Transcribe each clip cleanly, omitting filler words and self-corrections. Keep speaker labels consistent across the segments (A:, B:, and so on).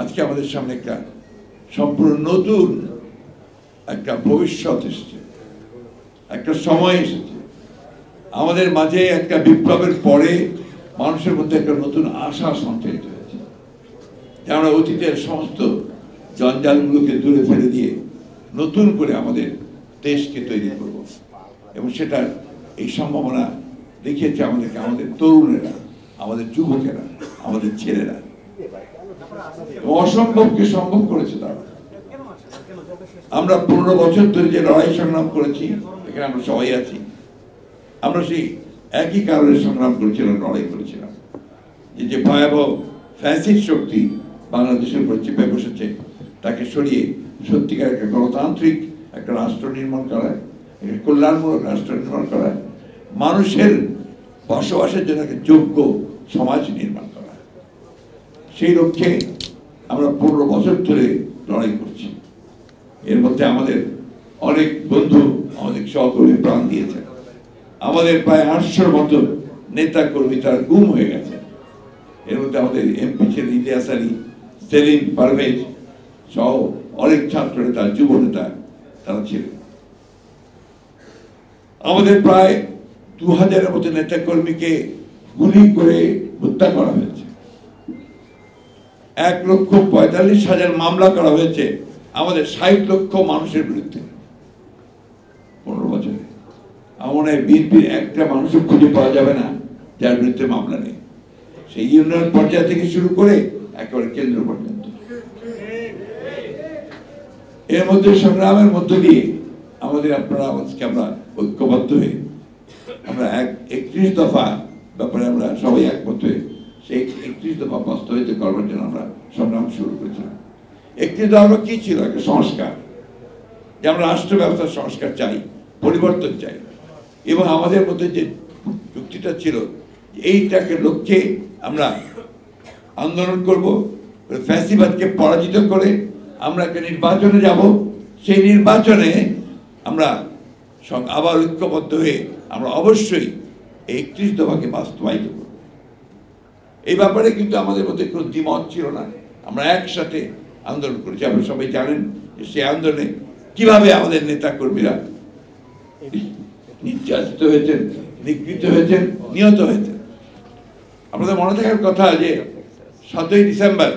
A: আজকে আমাদের সামনে একটা সম্পূর্ণ নতুন একটা ভবিষ্যৎ এসেছে, একটা সময় এসেছে। আমাদের মাঝে একটা বিপ্লবের পরে মানুষের মধ্যে একটা নতুন আশা সঞ্চারিত হয়েছে, যে আমরা অতীতের সমস্ত জঞ্জালগুলোকে দূরে ফেলে দিয়ে নতুন করে আমাদের দেশকে তৈরি করব, এবং সেটার এই সম্ভাবনা দেখিয়েছে আমাদেরকে আমাদের তরুণেরা, আমাদের যুবকেরা, আমাদের ছেলেরা। অসম্ভবকে সম্ভব করেছে তারা। আমরা 15 বছর ধরে যে লড়াই সংগ্রাম করেছি, এখানে আমরা সবাই আছি, আমরা সেই একই কারণে সংগ্রাম করেছিলাম, লড়াই করেছিলাম, যে ভয়াবহ ফ্যাসিস্ট শক্তি বাংলাদেশের উপর চেপে বসেছে, তাকে সরিয়ে সত্যিকার একটা গণতান্ত্রিক একটা রাষ্ট্র নির্মাণ করা, একটা কল্যাণমূলক রাষ্ট্র নির্মাণ করা, মানুষের বসবাসের জন্য একটা যোগ্য সমাজ নির্মাণ করা। সেই লক্ষ্যে আমরা 15 বছর ধরে লড়াই করছি। এর মধ্যে আমাদের অনেক বন্ধু, আমাদের সহকর্মী প্রাণ দিয়েছে। আমাদের প্রায় 800 মতো নেতা কর্মী তার গুম হয়ে গেছে। এর মধ্যে আমাদের এমপি ছিলেন ইলিয়াস আলী, সেলিম, পারভেজ সহ অনেক ছাত্র নেতা, যুব নেতা তারা ছিলেন। আমাদের প্রায় 2000-এর মতো নেতা কর্মীকে গুলি করে হত্যা করা হয়েছে। 1,45,000 মামলা করা হয়েছে আমাদের 60 লক্ষ মানুষের বিরুদ্ধে 15 বছরে। আমার বিএনপির একটা মানুষও খুঁজে পাওয়া যাবে না যার বিরুদ্ধে মামলা নেই, সেই ইউনিয়ন পর্যায় থেকে শুরু করে একেবারে কেন্দ্র পর্যন্ত। এর মধ্যে সংগ্রামের মধ্য দিয়ে আমাদের আপনারা আজকে আমরা ঐক্যবদ্ধ হয়ে আমরা 31 দফা ব্যাপারে আমরা সবাই একমত হয়ে সেই 31 দফা বাস্তবায়িত করবার জন্য আমরা সংগ্রাম শুরু করেছিলাম। 31 দফা কি ছিল? একটা সংস্কার, যে আমরা রাষ্ট্র ব্যবস্থার সংস্কার চাই, পরিবর্তন চাই, এবং আমাদের মধ্যে যে যুক্তিটা ছিল এইটাকে লক্ষ্যে আমরা আন্দোলন করব, ফ্যাসিবাদকে পরাজিত করে আমরা একটা নির্বাচনে যাব। সেই নির্বাচনে আমরা আবার ঐক্যবদ্ধ হয়ে আমরা অবশ্যই এই 31 দফাকে বাস্তবায়িত করব। এই ব্যাপারে কিন্তু আমাদের মধ্যে কোনো দ্বিমত ছিল না, আমরা একসাথে আন্দোলন করেছি। আপনারা সবাই জানেন যে সেই আন্দোলনে কিভাবে আমাদের নেতা কর্মীরা নির্যাতিত হয়েছেন, নিগৃহীত হয়েছেন, নিহত হয়েছেন। আপনাদের মনে থাকার কথা যে 7ই ডিসেম্বর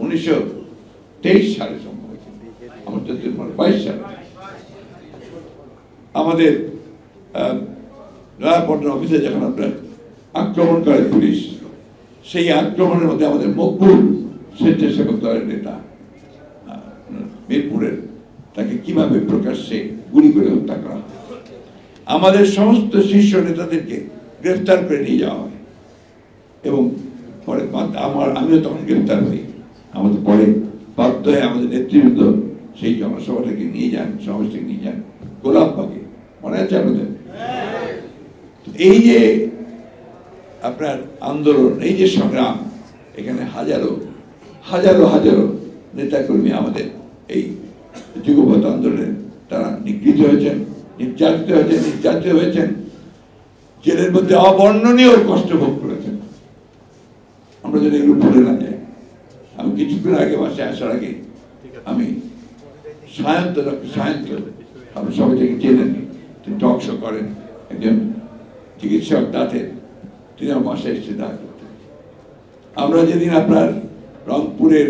A: 1923 সালে সম্ভবত, আমার 22 সালে আমাদের নয়াপল্টন অফিসে যখন আপনার আক্রমণ করে পুলিশ, সেই আক্রমণের মধ্যে আমাদের মকবুল স্বেচ্ছাসেবক দলের নেতা মিরপুরের, তাকে কিভাবে প্রকাশ্যে গুলি করে হত্যা করা হয়। আমাদের সমস্ত শীর্ষ নেতাদেরকে গ্রেফতার করে নিয়ে যাওয়া হয়, এবং পরে আমিও তখন গ্রেফতার হই। আমাদের পরে বাধ্য হয়ে আমাদের নেতৃবৃন্দ সেই জনসভাটাকে নিয়ে যান, সমাবেশটাকে নিয়ে যান গোলাপবাগে, মনে আছে আপনাদের? এই যে আপনার আন্দোলন, এই যে সংগ্রাম, এখানে হাজারো হাজারো হাজারো নেতাকর্মী আমাদের এই যুগপৎ আন্দোলনে তারা নিগৃহীত হয়েছেন, নির্যাতিত হয়েছেন, জেলের মধ্যে অবর্ণনীয় কষ্ট ভোগ করেছেন। আমরা যেন এগুলো ভুলে না যাই। আমি কিছুক্ষণ আগে বাসায় আসার আগে আমি সায়ন্ত, আপনি সবাই থেকে চেনেন, তিনি টক শো করেন, একজন চিকিৎসক দাঁতের, তিনি আমার বাসায় এসে দেখা করতেন। আমরা যেদিন আপনার রংপুরের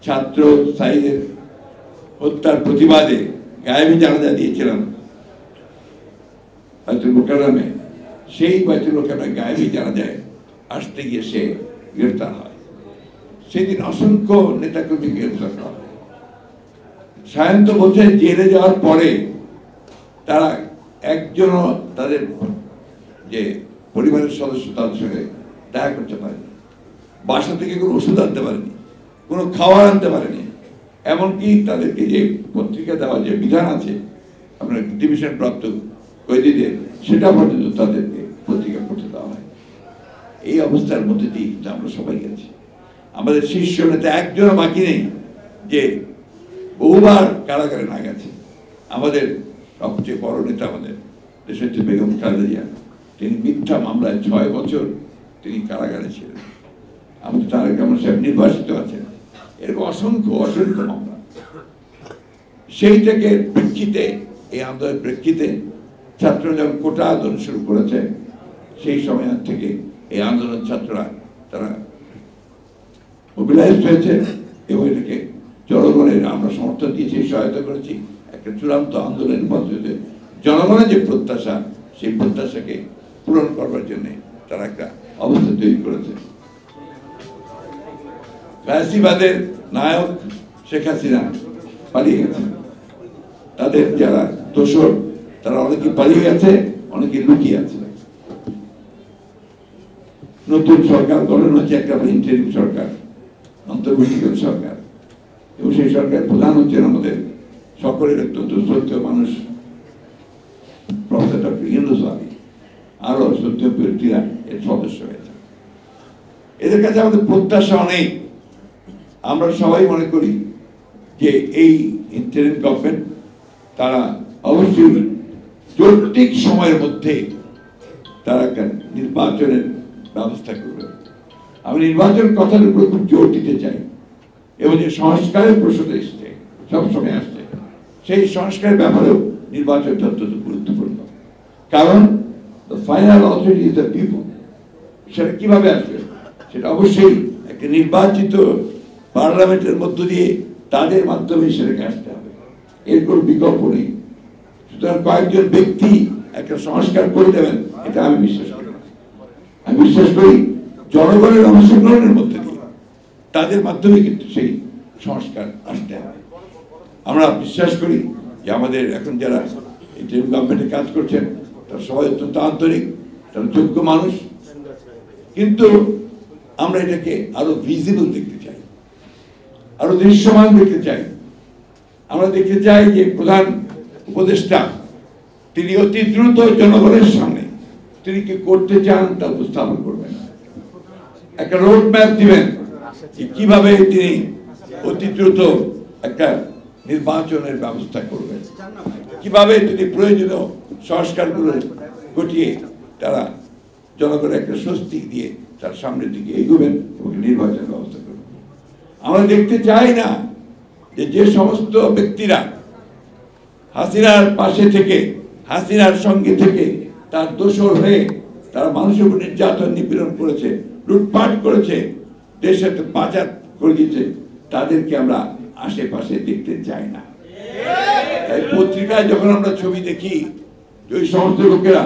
A: ছাত্র সাইদের হত্যার প্রতিবাদে গায়েবী জানাজা দিয়েছিলাম বাইতুল মোকাররমে, সেই বাইতুল মোকাররমে গায়েবী জানাজায় আসতে গিয়ে সে গ্রেফতার হয়। সেদিন অসংখ্য নেতাকর্মী গ্রেফতার করা হয়। সায়ন্ত বলছে জেলে যাওয়ার পরে তারা একজনও তাদের যে পরিবারের সদস্য তাদের সঙ্গে দেখা করতে পারেনি, বাসা থেকে কোনো ওষুধ আনতে পারেনি, কোনো খাবার আনতে পারেনি, এমনকি তাদেরকে যে পত্রিকা দেওয়া যে বিধান আছে আপনার ডিভিশন প্রাপ্ত কয়েদিদের, সেটা পর্যন্ত তাদেরকে পত্রিকা পড়তে দেওয়া হয়। এই অবস্থার মধ্যে দিয়ে কিন্তু আমরা সবাই গেছি। আমাদের শীর্ষ নেতা একজনও বাকি নেই যে বহুবার কারাগারে না গেছে। আমাদের সবচেয়ে বড় নেতা আমাদের দেশনেত্রী বেগম খালেদা জিয়া, তিনি মিথ্যা মামলায় 6 বছর তিনি কারাগারে ছিলেন। আমাদের তারেক রহমান সাহেব নির্বাসিত আছেন, এরকম অসংখ্য অসংখ্য মামলা। সেই থেকে প্রেক্ষিতে, এই আন্দোলনের প্রেক্ষিতে ছাত্ররা যখন কোটা আন্দোলন শুরু করেছে, সেই সময় থেকে এই আন্দোলন ছাত্ররা তারা মোবিলাইজড হয়েছে এবং এটাকে জনগণের আমরা সমর্থন দিয়েছি, সহায়তা করেছি। একটা চূড়ান্ত আন্দোলনের পদ্ধতিতে জনগণের যে প্রত্যাশা, সেই প্রত্যাশাকে পূরণ করবার জন্য তারা একটা অবস্থা তৈরি করেছে। ফ্যাসিবাদের নায়ক শেখ হাসিনা পালিয়ে গেছে, তাদের যারা দোসর তারা অনেকে পালিয়ে গেছে, অনেকে লুকিয়ে আছে। নতুন সরকার গঠন হচ্ছে, একটা ইন্টারিম সরকার, অন্তর্বর্তীকালীন সরকার, এবং সেই সরকার প্রধান হচ্ছেন আমাদের সকলের অত্যন্ত শ্রদ্ধেয় মানুষ প্রফেসর ডক্টর ইউনূস আলী, আরো শ্রদ্ধেয় ব্যক্তিরা এর সদস্য হয়েছে। এদের কাছে আমাদের প্রত্যাশা অনেক। আমরা সবাই মনে করি যে এই ইন্টারিম গভর্নমেন্ট তারা অবশ্যই যৌক্তিক সময়ের মধ্যে তারা একটা নির্বাচনের ব্যবস্থা করবে। আমি নির্বাচন কথার উপর খুব জোর দিতে চাই, এবং যে সংস্কারের প্রশ্ন এসছে, সবসময় আসছে, সেই সংস্কারের ব্যাপারেও নির্বাচনটা অত্যন্ত গুরুত্বপূর্ণ। কারণ final authority is the people. সেটা কিভাবে আসবে? সেটা অবশ্যই একটা নির্বাচিত পার্লামেন্টের মধ্য দিয়ে তাদের মাধ্যমে সেটাকে আসতে হবে, এর কোনো বিকল্প নেই। সুতরাং কয়েকজন ব্যক্তি একটা সংস্কার করে দেবেন, এটা আমি বিশ্বাস করি না। আমি বিশ্বাস করি জনগণের অংশগ্রহণের মধ্যে দিয়ে তাদের মাধ্যমে কিন্তু সেই সংস্কার আসতে হবে। আমরা বিশ্বাস করি যে আমাদের এখন যারা ইন্টারিম গভর্নমেন্টে কাজ করছেন তারা সবাই অত্যন্ত আন্তরিক, তারা যোগ্য মানুষ, কিন্তু আমরা এটাকে আরো ভিজিবল দেখতে চাই, আরো দৃশ্যমান দেখতে চাই। আমরা দেখতে চাই যে প্রধান উপদেষ্টা তিনি অতি দ্রুত জনগণের সামনে তিনি কি করতে চান তা উপস্থাপন করবেন, একটা রোড ম্যাপ দিবেন যে কিভাবে তিনি অতি দ্রুত একটা নির্বাচনের ব্যবস্থা করবেন, কিভাবে তিনি প্রয়োজনীয় সংস্কারগুলো ঘটিয়ে তারা জনগণের একটা স্বস্তি দিয়ে তার সামনের দিকে এগোবেন এবং নির্বাচন ব্যবস্থা করবেন। আমরা দেখতে চাই না যে সমস্ত ব্যক্তিরা হাসিনার পাশে থেকে, হাসিনার সঙ্গে থেকে তার দোসর হয়ে তারা মানুষের উপর নির্যাতন নিপীড়ন করেছে, লুটপাট করেছে, দেশের পাচার করে দিয়েছে, তাদেরকে আমরা আশেপাশে দেখতে চাই না। তাই পত্রিকায় যখন আমরা ছবি দেখি যে ওই সমস্ত লোকেরা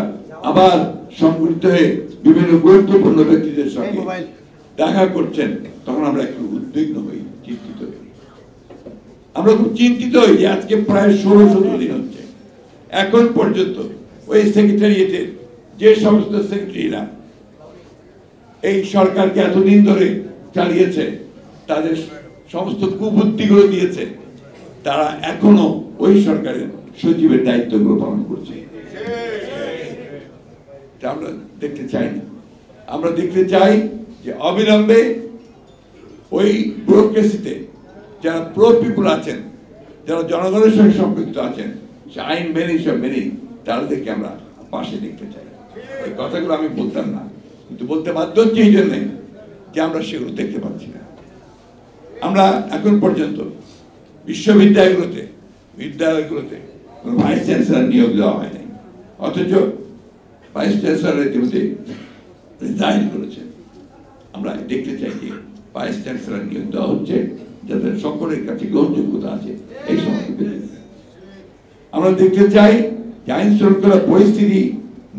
A: আবার সংগঠিত হয়ে বিভিন্ন গুরুত্বপূর্ণ ব্যক্তিদের সঙ্গে দেখা করছেন, তখন আমরা একটু উদ্বিগ্ন হই, চিন্তিত হই। আমরা খুব চিন্তিত হই যে আজকে প্রায় 16-17 দিন হচ্ছে, এখন পর্যন্ত ওই সেক্রেটারিয়েটের যে সমস্ত সেক্রেটারিরা এই সরকারকে এতদিন ধরে চালিয়েছে, তাদের সমস্ত কুবুদ্ধিগুলো দিয়েছে, তারা এখনো ওই সরকারের সচিবের দায়িত্বগুলো পালন করছে। আমরা দেখতে চাই না। আমরা দেখতে চাই যে অবিলম্বে ওই ব্যুরোক্রেসিতে যারা প্রো পিপুল আছেন, যারা জনগণের সঙ্গে সম্পৃক্ত আছেন, সে আইন মেনে সব মেনেই তাদেরকে আমরা পাশে দেখতে চাই। এই কথাগুলো আমি বলতাম না, কিন্তু বলতে বাধ্য হচ্ছে এই জন্যে যে আমরা সেগুলো দেখতে পাচ্ছি না। আমরা এখন পর্যন্ত বিশ্ববিদ্যালয়গুলোতে, বিদ্যালয়গুলোতে কোনো ভাইস চ্যান্সেলর নিয়োগ দেওয়া হয় নাই, অথচ ভাইস চ্যান্সেলর ইতিমধ্যে রিজাইন করেছেন। আমরা দেখতে চাই যে ভাইস চ্যান্সেলর নিয়োগ দেওয়া হচ্ছে যাদের সকলের কাছে গ্রহণযোগ্যতা আছে এই সমস্ত। আমরা দেখতে চাই যে আইন শৃঙ্খলা পরিস্থিতি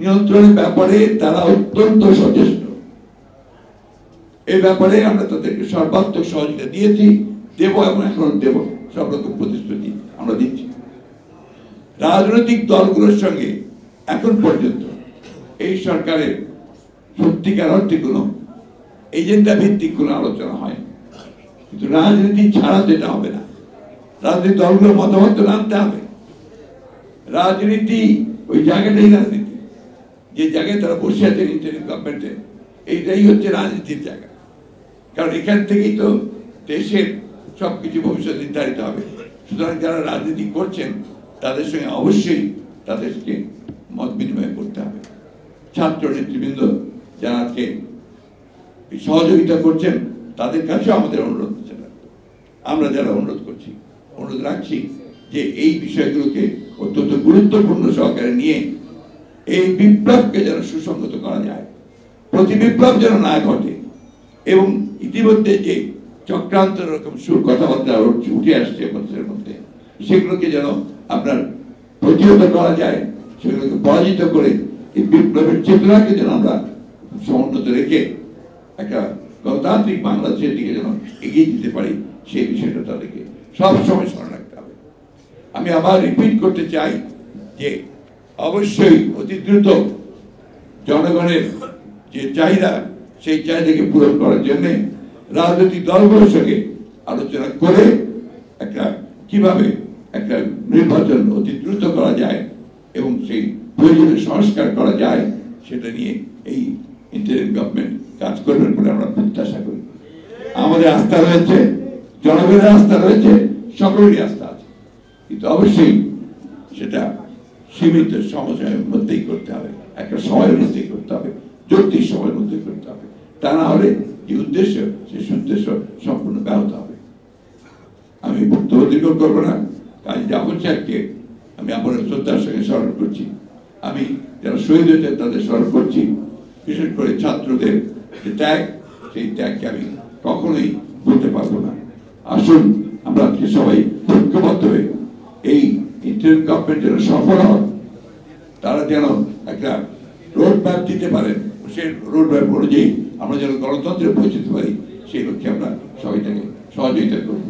A: নিয়ন্ত্রণের ব্যাপারে তারা অত্যন্ত সচেষ্ট। এই ব্যাপারে আমরা তাদেরকে সর্বাত্মক সহযোগিতা দিয়েছি, দেব এবং এখন দেব, সব রকম প্রতিশ্রুতি আমরা দিচ্ছি। রাজনৈতিক দলগুলোর সঙ্গে এখন পর্যন্ত এই সরকারের সত্যিকার অর্থে কোনো এজেন্ডা ভিত্তিক কোনো আলোচনা হয়, কিন্তু রাজনীতি ছাড়া যেটা হবে না। রাজনৈতিক দলগুলোর মতামত আনতে হবে। রাজনীতি ওই জায়গাটাই রাজনীতি, যে জায়গায় তারা বসে আছেন ইন্টারিম গভর্নমেন্টে, এইটাই হচ্ছে রাজনীতির জায়গা। কারণ এখান থেকেই তো দেশের সবকিছু ভবিষ্যৎ নির্ধারিত হবে। সুতরাং যারা রাজনীতি করছেন তাদের সঙ্গে অবশ্যই তাদেরকে মত বিনিময় করতে হবে। ছাত্র নেতৃবৃন্দ যারা আজকে সহযোগিতা করছেন তাদের কাছেও আমাদের অনুরোধ ছিল আমরা যারা অনুরোধ করছি, অনুরোধ রাখছি যে এই বিষয়গুলোকে অত্যন্ত গুরুত্বপূর্ণ সহকারে নিয়ে এই বিপ্লবকে যেন সুসংগত করা যায়, প্রতি বিপ্লব যেন না ঘটে, এবং ইতিমধ্যে যে চক্রান্ত রকম সুর কথাবার্তা উঠে আসছে মানুষের মধ্যে, সেগুলোকে যেন আপনার প্রতিহত করা যায়, সেগুলোকে পরাজিত করে এই বিপ্লবের চেতনাকে যেন আমরা সমুন্নত রেখে একটা গণতান্ত্রিক বাংলাদেশের দিকে যেন এগিয়ে দিতে পারি, সেই বিষয়টা তাদেরকে সবসময় স্মরণ রাখতে হবে। আমি আবার রিপিট করতে চাই যে অবশ্যই অতি দ্রুত জনগণের যে চাহিদা, সেই চাহিদাকে পূরণ করার জন্য রাজনৈতিক দলগুলোর সঙ্গে আলোচনা করে একটা কিভাবে একটা নির্বাচন অতি দ্রুত করা যায় এবং সেই প্রয়োজনীয় সংস্কার করা যায়, সেটা নিয়ে এই ইন্টারিম গভর্নমেন্ট কাজ করবেন বলে আমরা প্রত্যাশা করি। আমাদের আস্থা রয়েছে, জনগণের আস্থা রয়েছে, সকলেরই আস্থা আছে, কিন্তু অবশ্যই সেটা সীমিত সময়ের মধ্যেই করতে হবে, একটা সময়ের মধ্যেই করতে হবে, যৌক্তিক সময়ের মধ্যে করতে হবে। তা না হলে যে উদ্দেশ্য, সেই উদ্দেশ্য সম্পূর্ণ ব্যাহত হবে। আমি বক্তব্য দীর্ঘ করবো না। কাজী জাফর সাহেবকে আমি আমার শ্রদ্ধার সঙ্গে স্মরণ করছি। আমি যারা শহীদ হয়েছেন তাদের স্মরণ করছি, বিশেষ করে ছাত্রদের যে ত্যাগ, সেই ত্যাগকে আমি কখনোই বলতে পারবো না। আসুন আমরা আজকে সবাই ঐক্যবদ্ধ হয়ে এই ইন্টারিম গভর্নমেন্ট যেন সফল হয়, তারা যেন একটা রোড ম্যাপ দিতে পারেন, সেই রোড ম্যাপ অনুযায়ী আমরা যেন গণতন্ত্রে পৌঁছতে পারি, সেই লক্ষ্যে আমরা সবাই তাকে সহযোগিতা করব।